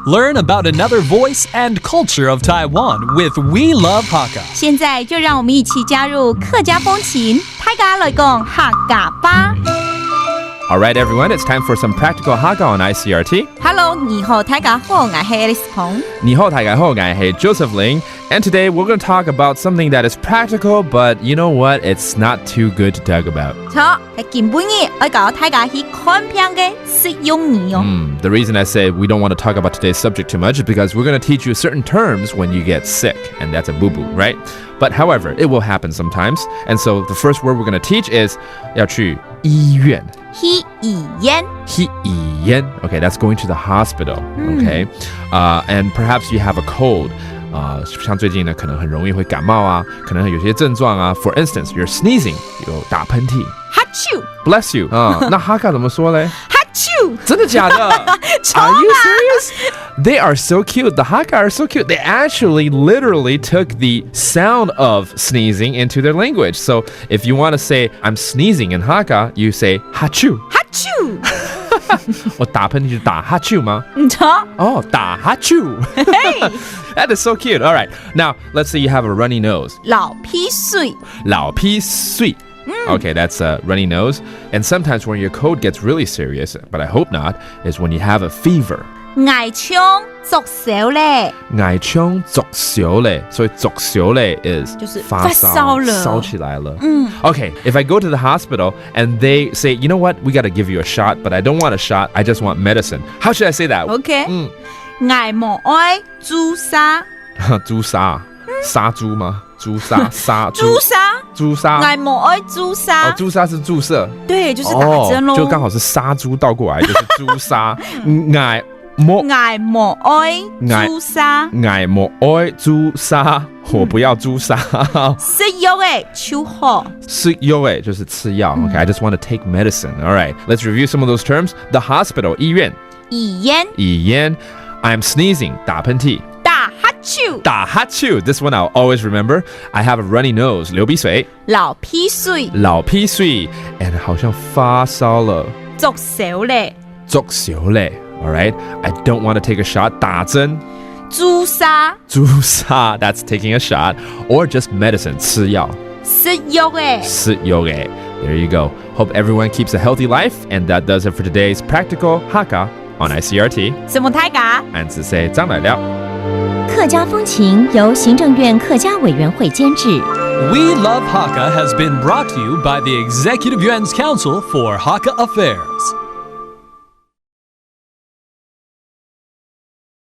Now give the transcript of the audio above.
Learn about another voice and culture of Taiwan with We Love Hakka. 现在就让我们一起加入客家风情，大家来讲客家吧。All right, everyone, it's time for some practical Hakka on ICRT. Hello， 你好，大家好，我是 Alice Pong。你好，大家好，我是 Joseph Ling. And today we're going to talk about something that is practical, but you know what? It's not too good to talk about. 錯，係根本嘅，我教大家去看片嘅實用語哦。The reason I say we don't want to talk about today's subject too much is because we're going to teach you certain terms when you get sick, and that's a boo-boo, right? But however, it will happen sometimes. And so the first word we're going to teach is 要去医院。去醫院。去醫院. Okay, that's going to the hospital. Okay, and perhaps you have a cold. 像最近呢，可能很容易会感冒啊，可能有些症状啊。For instance, you're sneezing, 有打喷嚏。哈啾 Bless you. 那哈卡怎么说嘞？哈啾，真的假的？ Are you serious? They are so cute. The Hakka are so cute. They actually literally took the sound of sneezing into their language. So if you want to say I'm sneezing in Hakka, you say hachu. 哈啾。我打喷嚏是打哈啾吗？錯。哦，打哈啾。Hey. That is so cute. All right. Now, let's say you have a runny nose. 流鼻水。老鼻水. Okay, that's a runny nose. And sometimes when your cold gets really serious, but I hope not, is when you have a fever. 牙槍作手咧。牙槍作手咧，所以作手咧 is 就是發燒了，燒起來了。Okay, if I go to the hospital and they say, you know what, we got to give you a shot, but I don't want a shot, I just want medicine. How should I say that? OK，牙冇愛朱砂。朱砂，殺豬嗎？朱砂，殺豬。朱砂。朱砂。牙冇愛朱砂。哦，朱砂是注射。對，就是打針咯。就剛好是殺豬倒過來，就是朱砂。牙冇愛朱砂。牙冇愛朱砂，我不要朱砂。食藥嘅超好。食藥嘅就是吃藥。Okay, I just want to take medicine. All right, let's review some of those terms. The hospital, 醫院。醫院。醫院。I'm sneezing, 打噴嚏。打哈啾 This one I'll always remember. I have a runny nose, 流鼻水。流鼻水。流鼻水 and 好像發燒了。作手咧。作手咧 All right. I don't want to take a shot. 打針。注砂。注砂 That's taking a shot. Or just medicine. 吃藥。食藥嘅。食藥嘅 There you go. Hope everyone keeps a healthy life. And that does it for today's practical Hakka on ICRT. 什麼大家？俺只say 張來了。客家風情由行政院客家委員會監製。We Love Hakka has been brought to you by the Executive Yuan's Council for Hakka Affairs.